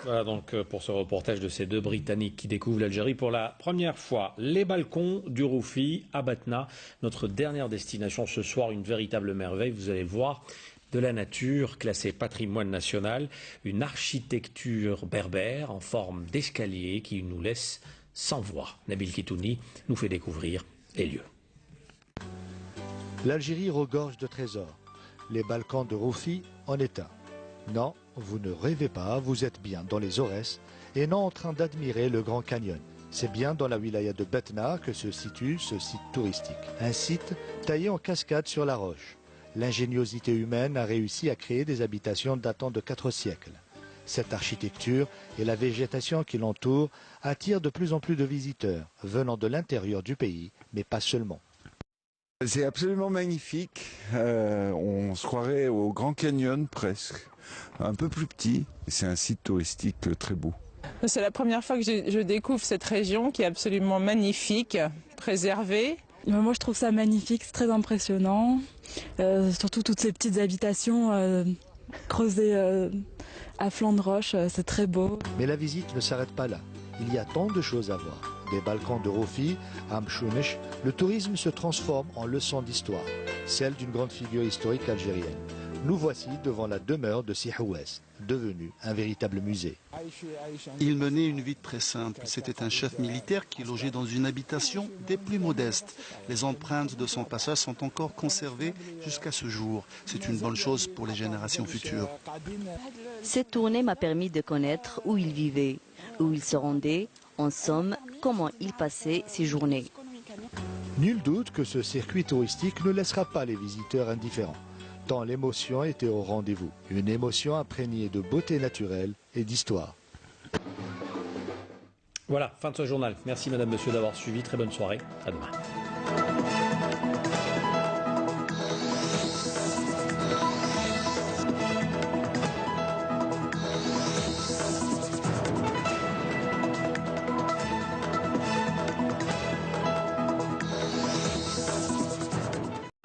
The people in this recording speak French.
Voilà donc pour ce reportage de ces deux Britanniques qui découvrent l'Algérie pour la première fois. Les balcons du Roufi à Batna, notre dernière destination ce soir, une véritable merveille, vous allez le voir, de la nature, classée patrimoine national, une architecture berbère en forme d'escalier qui nous laisse sans voix. Nabil Kitouni nous fait découvrir les lieux. L'Algérie regorge de trésors. Les Balkans de Roufi en est un. Non, vous ne rêvez pas, vous êtes bien dans les Aurès et non en train d'admirer le Grand Canyon. C'est bien dans la wilaya de Batna que se situe ce site touristique. Un site taillé en cascade sur la roche. L'ingéniosité humaine a réussi à créer des habitations datant de 4 siècles. Cette architecture et la végétation qui l'entoure attirent de plus en plus de visiteurs venant de l'intérieur du pays, mais pas seulement. C'est absolument magnifique, on se croirait au Grand Canyon presque, un peu plus petit, c'est un site touristique très beau. C'est la première fois que je découvre cette région qui est absolument magnifique, préservée. Moi je trouve ça magnifique, c'est très impressionnant, surtout toutes ces petites habitations creusées à flanc de roche, c'est très beau. Mais la visite ne s'arrête pas là, il y a tant de choses à voir. Des Balkans de Roufi à Mchounish, le tourisme se transforme en leçon d'histoire, celle d'une grande figure historique algérienne. Nous voici devant la demeure de Sihouès, devenue un véritable musée. Il menait une vie très simple. C'était un chef militaire qui logeait dans une habitation des plus modestes. Les empreintes de son passage sont encore conservées jusqu'à ce jour. C'est une bonne chose pour les générations futures. Cette tournée m'a permis de connaître où il vivait, où il se rendait, en somme, comment il passait ses journées. Nul doute que ce circuit touristique ne laissera pas les visiteurs indifférents, tant l'émotion était au rendez-vous. Une émotion imprégnée de beauté naturelle et d'histoire. Voilà, fin de ce journal. Merci madame, monsieur d'avoir suivi. Très bonne soirée. À demain.